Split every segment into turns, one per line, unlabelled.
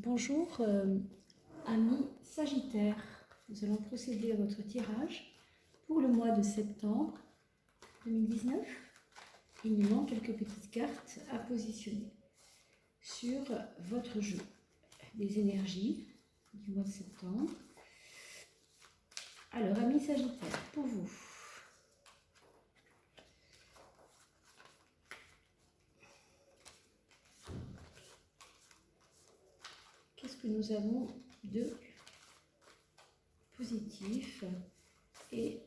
Bonjour, amis Sagittaire. Nous allons procéder à votre tirage pour le mois de septembre 2019. Il nous manque quelques petites cartes à positionner sur votre jeu. Les énergies du mois de septembre. Alors, amis Sagittaire, pour vous. Qu'est-ce que nous avons de positif et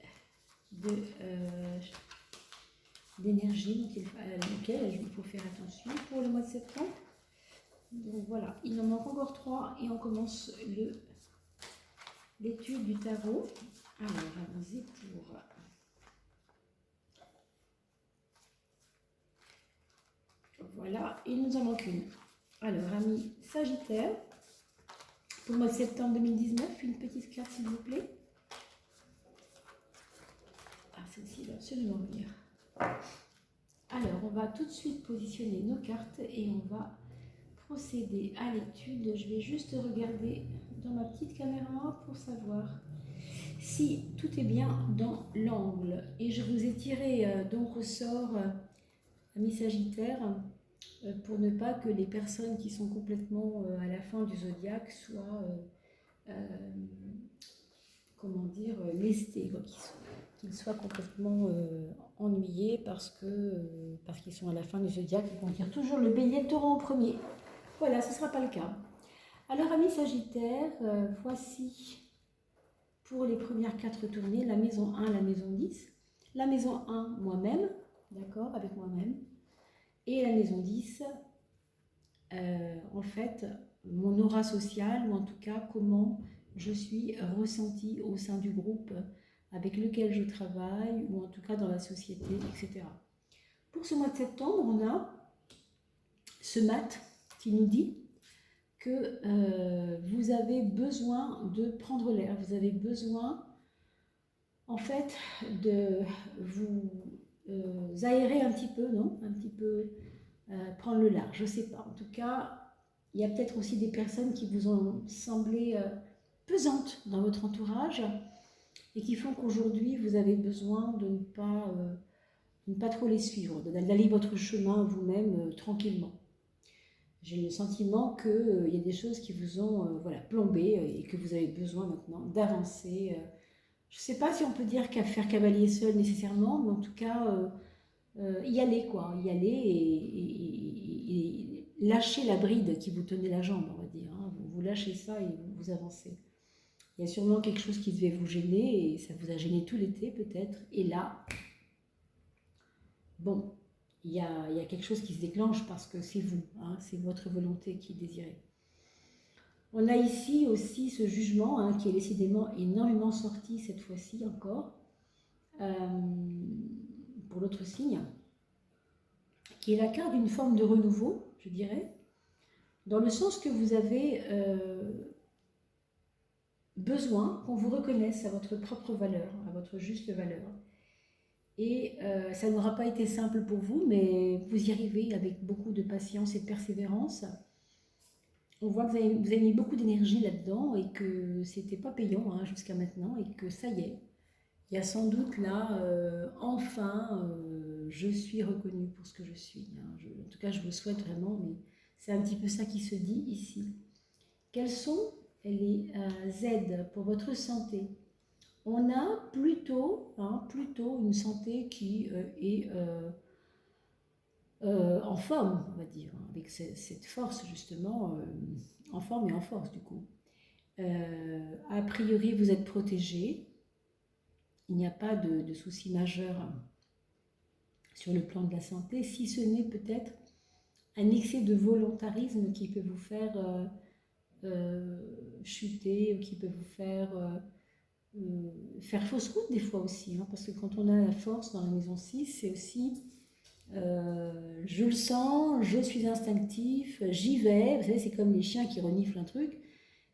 d'énergie à laquelle il faut faire attention pour le mois de septembre? Donc voilà, il en manque encore 3 et on commence l'étude du tarot. Alors, allons-y pour... Voilà, il nous en manque une. Alors, amis Sagittaire, pour le mois de septembre 2019, une petite carte s'il vous plaît. Ah, celle-ci doit absolument venir. Alors, on va tout de suite positionner nos cartes et on va procéder à l'étude. Je vais juste regarder dans ma petite caméra pour savoir si tout est bien dans l'angle. Et je vous ai tiré donc au sort, amis Sagittaire, pour ne pas que les personnes qui sont complètement à la fin du zodiaque soient, comment dire, lestées, qu'ils soient complètement ennuyés parce qu'ils sont à la fin du zodiaque. Ils vont dire toujours le bélier, le taureau en premier. Voilà, ce ne sera pas le cas. Alors, amis Sagittaire, voici pour les premières 4 tournées, la maison 1, la maison 10. La maison 1, moi-même, d'accord, avec moi-même. Et la maison 10, en fait, mon aura sociale, ou en tout cas, comment je suis ressentie au sein du groupe avec lequel je travaille, ou en tout cas dans la société, etc. Pour ce mois de septembre, on a ce mat qui nous dit que vous avez besoin de prendre l'air, vous avez besoin en fait de vous aérer un petit peu, non? Un petit peu prendre le large, je ne sais pas. En tout cas, il y a peut-être aussi des personnes qui vous ont semblé pesantes dans votre entourage et qui font qu'aujourd'hui vous avez besoin de ne pas trop les suivre, d'aller votre chemin vous-même tranquillement. J'ai le sentiment qu'il y a des choses qui vous ont voilà, plombé et que vous avez besoin maintenant d'avancer. Je ne sais pas si on peut dire qu'à faire cavalier seul nécessairement, mais en tout cas, y aller quoi, y aller et lâcher la bride qui vous tenait la jambe, on va dire. Hein. Vous lâchez ça et vous avancez. Il y a sûrement quelque chose qui devait vous gêner et ça vous a gêné tout l'été peut-être. Et là, bon, il y a quelque chose qui se déclenche parce que c'est vous, hein, c'est votre volonté qui désirez. On a ici aussi ce jugement hein, qui est décidément énormément sorti cette fois-ci encore, pour l'autre signe, qui est la carte d'une forme de renouveau, je dirais, dans le sens que vous avez besoin qu'on vous reconnaisse à votre propre valeur, à votre juste valeur. Et ça n'aura pas été simple pour vous, mais vous y arrivez avec beaucoup de patience et de persévérance. On voit que vous avez mis beaucoup d'énergie là-dedans et que c'était pas payant hein, jusqu'à maintenant et que ça y est, il y a sans doute là, enfin, je suis reconnue pour ce que je suis. Hein. En tout cas, je vous le souhaite vraiment, mais c'est un petit peu ça qui se dit ici. Quelles sont les aides pour votre santé? On a plutôt une santé qui est en forme, on va dire, hein, avec cette force justement, en forme et en force du coup. A priori, vous êtes protégé. Il n'y a pas de souci majeur sur le plan de la santé, si ce n'est peut-être un excès de volontarisme qui peut vous faire chuter, ou qui peut vous faire fausse route des fois aussi, hein, parce que quand on a la force dans la maison 6, c'est aussi je le sens, je suis instinctif, j'y vais, vous savez c'est comme les chiens qui reniflent un truc,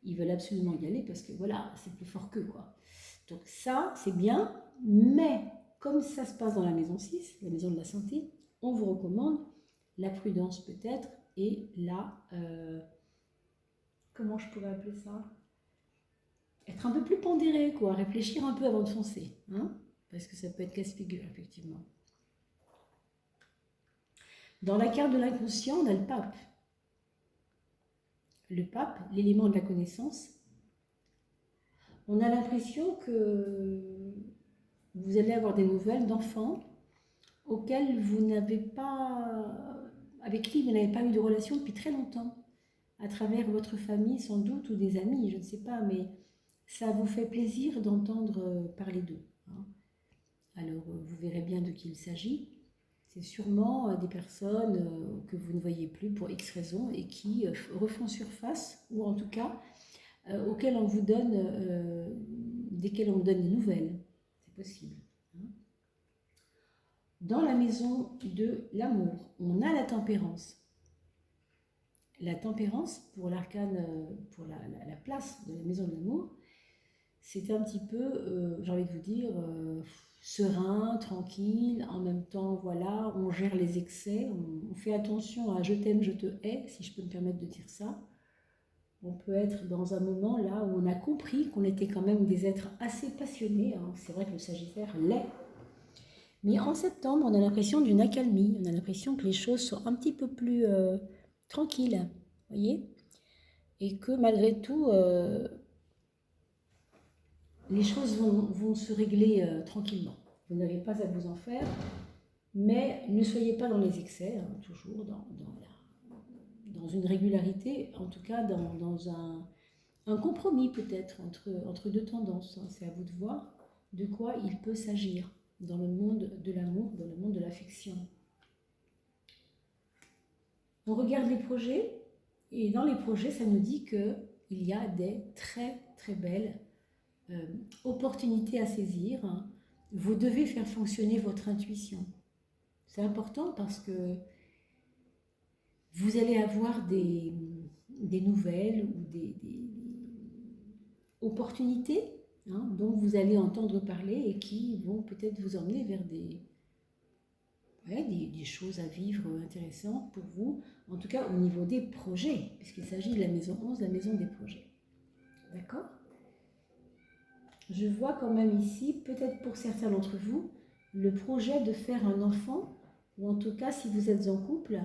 ils veulent absolument y aller parce que voilà, c'est plus fort qu'eux quoi. Donc ça c'est bien, mais comme ça se passe dans la maison 6, la maison de la santé, on vous recommande la prudence peut-être et comment je pourrais appeler ça? Être un peu plus pondéré, quoi, réfléchir un peu avant de foncer, hein, parce que ça peut être casse-figure, effectivement. Dans la carte de l'inconscient, on a le pape. Le pape, l'élément de la connaissance. On a l'impression que vous allez avoir des nouvelles d'enfants auxquels vous n'avez pas, avec qui vous n'avez pas eu de relation depuis très longtemps, à travers votre famille sans doute, ou des amis, je ne sais pas, mais ça vous fait plaisir d'entendre parler d'eux, hein. Alors, vous verrez bien de qui il s'agit. C'est sûrement des personnes que vous ne voyez plus pour X raisons et qui refont surface, ou en tout cas, auxquelles on vous donne, desquelles on vous donne des nouvelles. C'est possible, hein. Dans la maison de l'amour, on a la tempérance. La tempérance, pour l'arcane, pour la place de la maison de l'amour, c'est un petit peu, j'ai envie de vous dire, serein, tranquille, en même temps, voilà, on gère les excès, on fait attention à je t'aime, je te hais, si je peux me permettre de dire ça. On peut être dans un moment là où on a compris qu'on était quand même des êtres assez passionnés, hein. C'est vrai que le Sagittaire l'est. Mais en septembre, on a l'impression d'une accalmie, on a l'impression que les choses sont un petit peu plus tranquilles, vous voyez? Et que malgré tout, les choses vont se régler tranquillement. Vous n'avez pas à vous en faire, mais ne soyez pas dans les excès, hein, toujours dans une régularité, en tout cas dans un compromis peut-être entre deux tendances, hein. C'est à vous de voir de quoi il peut s'agir dans le monde de l'amour, dans le monde de l'affection. On regarde les projets, et dans les projets, ça nous dit qu'il y a des très très belles opportunités à saisir, hein. Vous devez faire fonctionner votre intuition. C'est important parce que vous allez avoir des nouvelles ou des opportunités, hein, dont vous allez entendre parler et qui vont peut-être vous emmener vers des choses à vivre intéressantes pour vous, en tout cas au niveau des projets, puisqu'il s'agit de la maison 11, la maison des projets. D'accord? Je vois quand même ici, peut-être pour certains d'entre vous, le projet de faire un enfant, ou en tout cas si vous êtes en couple,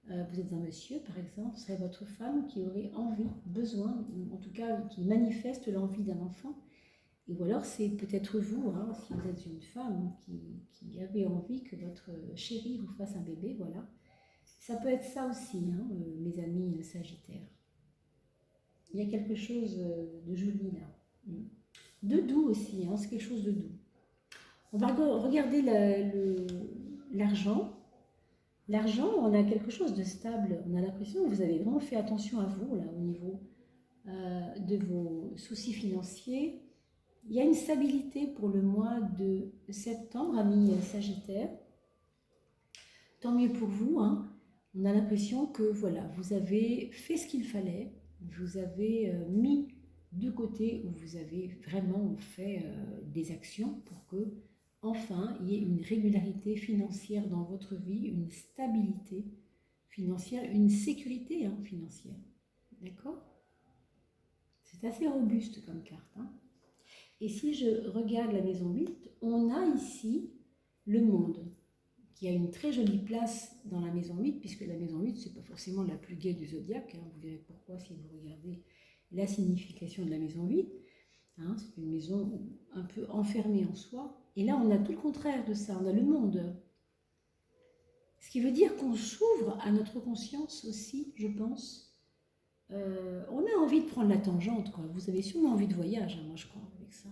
vous êtes un monsieur par exemple, ce serait votre femme qui aurait envie, besoin, en tout cas qui manifeste l'envie d'un enfant. Et ou alors c'est peut-être vous, hein, si vous êtes une femme qui avait envie que votre chéri vous fasse un bébé, voilà. Ça peut être ça aussi, hein, mes amis sagittaires. Il y a quelque chose de joli là. De doux aussi, hein, c'est quelque chose de doux. On va regarder l'argent. L'argent, on a quelque chose de stable. On a l'impression que vous avez vraiment fait attention à vous, là, au niveau de vos soucis financiers. Il y a une stabilité pour le mois de septembre, amis Sagittaire. Tant mieux pour vous, hein. On a l'impression que voilà, vous avez fait ce qu'il fallait, vous avez mis de côté, ou vous avez vraiment fait des actions pour que enfin il y ait une régularité financière dans votre vie, une stabilité financière, une sécurité, hein, financière. D'accord? C'est assez robuste comme carte, hein. Et si je regarde la maison 8, on a ici le monde, qui a une très jolie place dans la maison 8, puisque la maison 8, ce n'est pas forcément la plus gaie du zodiaque, hein. Vous verrez pourquoi si vous regardez la signification de la maison 8. Hein, c'est une maison un peu enfermée en soi. Et là, on a tout le contraire de ça, on a le monde. Ce qui veut dire qu'on s'ouvre à notre conscience aussi, je pense. On a envie de prendre la tangente, quoi. Vous avez sûrement envie de voyage, hein, moi je crois, avec ça.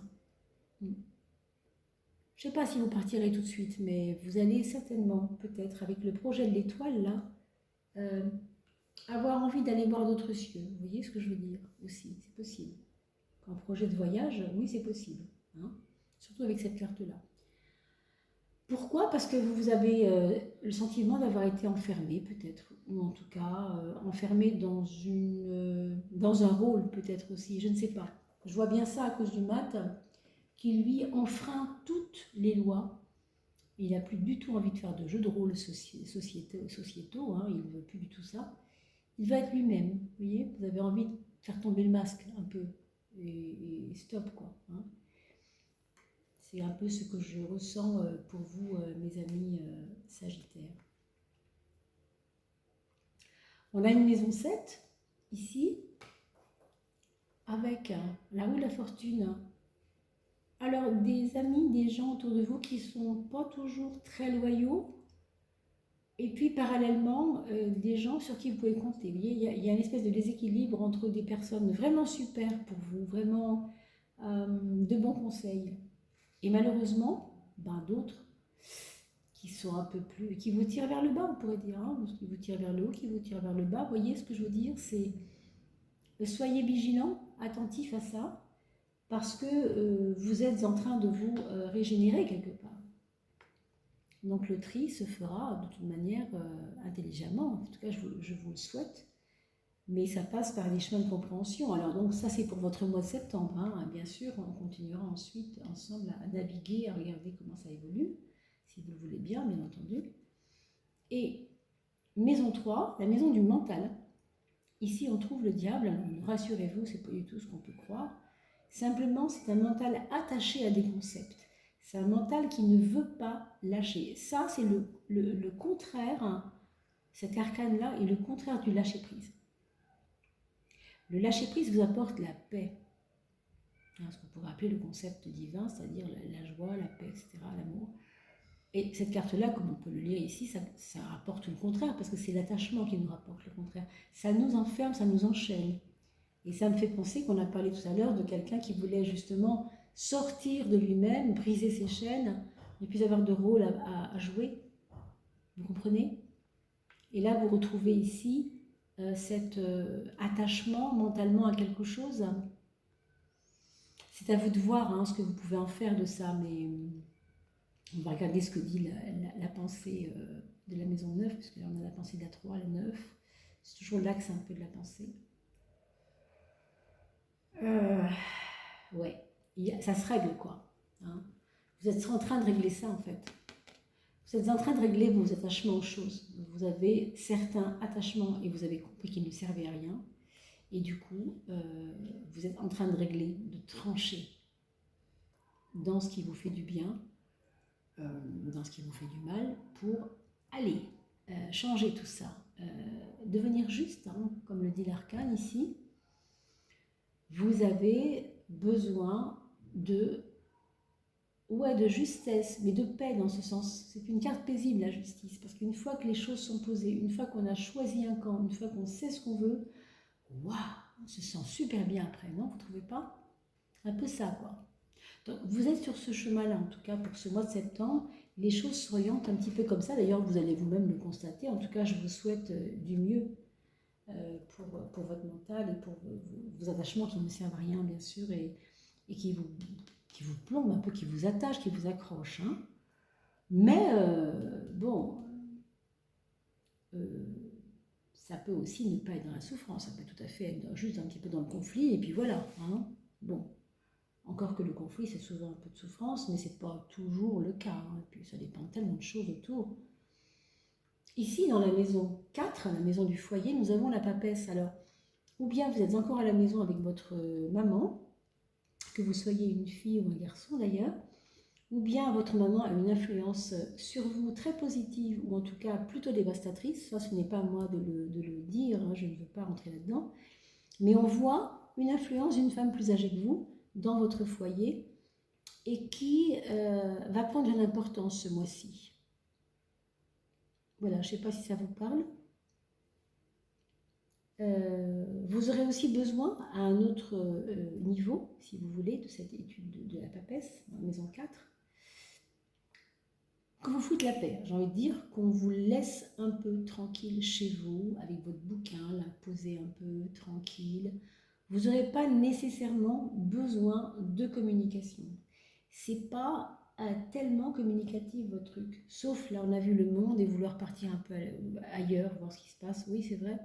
Je ne sais pas si vous partirez tout de suite, mais vous allez certainement, peut-être, avec le projet de l'étoile, là, avoir envie d'aller voir d'autres cieux. Vous voyez ce que je veux dire aussi, c'est possible. Un projet de voyage, oui, c'est possible, hein, surtout avec cette carte-là. Pourquoi? Parce que vous avez le sentiment d'avoir été enfermé, peut-être, ou en tout cas enfermé dans un rôle, peut-être aussi, je ne sais pas. Je vois bien ça à cause du mat, qui lui enfreint toutes les lois. Il n'a plus du tout envie de faire de jeux de rôle sociétaux, hein, il ne veut plus du tout ça. Il va être lui-même, vous voyez, vous avez envie faire tomber le masque un peu. Et stop, quoi. Hein. C'est un peu ce que je ressens pour vous, mes amis Sagittaires. On a une maison 7, ici, avec la roue de la fortune. Alors, des amis, des gens autour de vous qui ne sont pas toujours très loyaux, et puis parallèlement, des gens sur qui vous pouvez compter. Vous voyez, il y a une espèce de déséquilibre entre des personnes vraiment super pour vous, vraiment de bons conseils, et malheureusement, ben, d'autres qui sont un peu plus, qui vous tirent vers le bas, on pourrait dire, hein, qui vous tirent vers le haut, qui vous tirent vers le bas. Vous voyez ce que je veux dire, c'est soyez vigilants, attentifs à ça, parce que vous êtes en train de vous régénérer quelque part. Donc le tri se fera de toute manière intelligemment, en tout cas je vous le souhaite, mais ça passe par des chemins de compréhension. Alors donc ça c'est pour votre mois de septembre, hein. Bien sûr on continuera ensuite ensemble à naviguer, à regarder comment ça évolue, si vous le voulez bien entendu. Et maison 3, la maison du mental. Ici on trouve le diable, rassurez-vous, c'est pas du tout ce qu'on peut croire, simplement c'est un mental attaché à des concepts. C'est un mental qui ne veut pas lâcher. Ça, c'est le contraire, hein. Cet arcane-là est le contraire du lâcher-prise. Le lâcher-prise vous apporte la paix. Ce qu'on pourrait appeler le concept divin, c'est-à-dire la joie, la paix, etc., l'amour. Et cette carte-là, comme on peut le lire ici, ça rapporte le contraire, parce que c'est l'attachement qui nous rapporte le contraire. Ça nous enferme, ça nous enchaîne. Et ça me fait penser qu'on a parlé tout à l'heure de quelqu'un qui voulait justement sortir de lui-même, briser ses chaînes, ne plus avoir de rôle à jouer. Vous comprenez? Et là, vous retrouvez ici cet attachement mentalement à quelque chose. C'est à vous de voir hein, ce que vous pouvez en faire de ça, mais on va regarder ce que dit la pensée de la maison 9, parce que là, on a la pensée de la 3, la 9. C'est toujours l'axe un peu de la pensée. Ouais, ça se règle quoi. Hein. Vous êtes en train de régler ça en fait. Vous êtes en train de régler vos attachements aux choses. Vous avez certains attachements et vous avez compris qu'ils ne servaient à rien. Et du coup, vous êtes en train de régler, de trancher dans ce qui vous fait du bien, dans ce qui vous fait du mal, pour aller changer tout ça. Devenir juste, hein, comme le dit l'arcane ici. Vous avez besoin de justesse, mais de paix dans ce sens. C'est une carte paisible, la justice, parce qu'une fois que les choses sont posées, une fois qu'on a choisi un camp, une fois qu'on sait ce qu'on veut, waouh, on se sent super bien après, non? Vous ne trouvez pas? Un peu ça, quoi. Donc, vous êtes sur ce chemin-là, en tout cas, pour ce mois de septembre. Les choses s'orientent un petit peu comme ça. D'ailleurs, vous allez vous-même le constater. En tout cas, je vous souhaite du mieux pour votre mental et pour vos attachements qui ne servent à rien, bien sûr, et qui vous plombent un peu, qui vous attachent, qui vous accrochent. Hein. Mais, bon, ça peut aussi ne pas être dans la souffrance, ça peut tout à fait être juste un petit peu dans le conflit, et puis voilà. Hein. Bon, encore que le conflit, c'est souvent un peu de souffrance, mais ce n'est pas toujours le cas. Hein. Et puis ça dépend tellement de choses autour. Ici, dans la maison 4, la maison du foyer, nous avons la papesse. Alors, ou bien vous êtes encore à la maison avec votre maman, que vous soyez une fille ou un garçon d'ailleurs, ou bien votre maman a une influence sur vous très positive, ou en tout cas plutôt dévastatrice. Ça, ce n'est pas à moi de le dire, hein, je ne veux pas rentrer là-dedans. Mais on voit une influence d'une femme plus âgée que vous dans votre foyer et qui va prendre une importance ce mois-ci. Voilà, je ne sais pas si ça vous parle. Vous aurez aussi besoin, à un autre niveau, si vous voulez, de cette étude de la papesse, en maison 4, que vous foutez la paix. J'ai envie de dire qu'on vous laisse un peu tranquille chez vous, avec votre bouquin, là, posé un peu tranquille. Vous n'aurez pas nécessairement besoin de communication. C'est pas tellement communicatif votre truc. Sauf là, on a vu le monde et vouloir partir un peu ailleurs, voir ce qui se passe. Oui, c'est vrai.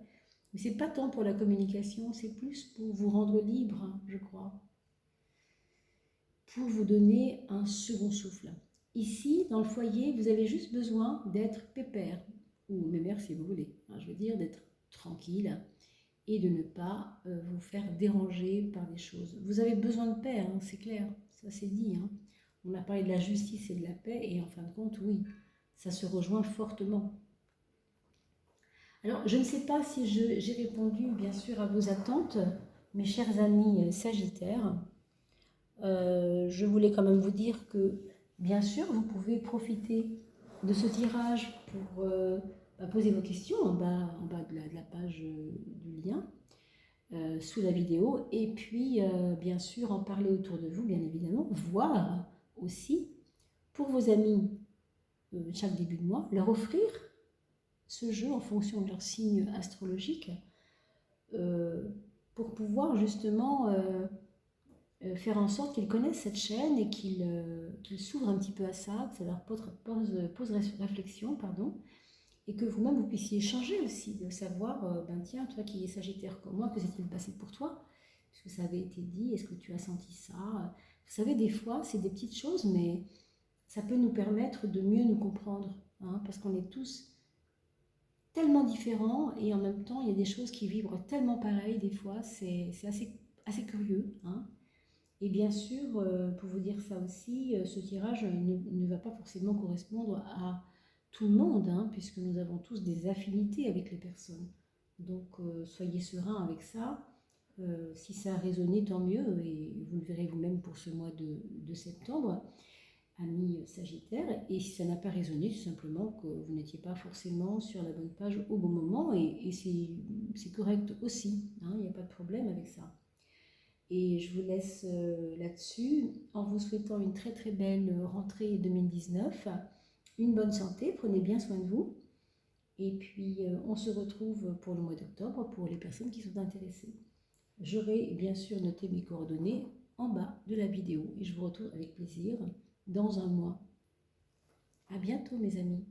Mais c'est pas tant pour la communication, c'est plus pour vous rendre libre, hein, je crois. Pour vous donner un second souffle. Ici, dans le foyer, vous avez juste besoin d'être pépère, ou mémère si vous voulez. Hein, je veux dire d'être tranquille et de ne pas vous faire déranger par des choses. Vous avez besoin de paix, hein, c'est clair, ça c'est dit. Hein. On a parlé de la justice et de la paix, et en fin de compte, oui, ça se rejoint fortement. Alors, je ne sais pas si j'ai répondu, bien sûr, à vos attentes, mes chers amis Sagittaires. Je voulais quand même vous dire que, bien sûr, vous pouvez profiter de ce tirage pour poser vos questions en bas de la page du lien, sous la vidéo, et puis, bien sûr, en parler autour de vous, bien évidemment, voire aussi, pour vos amis, chaque début de mois, leur offrir ce jeu en fonction de leur signe astrologique, pour pouvoir justement faire en sorte qu'ils connaissent cette chaîne et qu'ils s'ouvrent un petit peu à ça, que ça leur pose réflexion, pardon, et que vous-même vous puissiez échanger aussi, de savoir, ben tiens, toi qui es Sagittaire comme moi, que s'est-il passé pour toi? Est-ce que ça avait été dit? Est-ce que tu as senti ça? Vous savez, des fois, c'est des petites choses, mais ça peut nous permettre de mieux nous comprendre, hein, parce qu'on est tous tellement différents et en même temps, il y a des choses qui vibrent tellement pareil, des fois, c'est assez curieux, hein. Et bien sûr, pour vous dire ça aussi, ce tirage ne va pas forcément correspondre à tout le monde, hein, puisque nous avons tous des affinités avec les personnes. Donc, soyez sereins avec ça. Si ça a résonné, tant mieux, et vous le verrez vous-même pour ce mois de septembre, amis Sagittaire. Et si ça n'a pas résonné, tout simplement que vous n'étiez pas forcément sur la bonne page au bon moment, et c'est correct aussi, hein, il n'y a pas de problème avec ça. Et je vous laisse là-dessus en vous souhaitant une très très belle rentrée 2019, une bonne santé, prenez bien soin de vous. Et puis on se retrouve pour le mois d'octobre pour les personnes qui sont intéressées. J'aurai bien sûr noté mes coordonnées en bas de la vidéo et je vous retrouve avec plaisir dans un mois. À bientôt mes amis.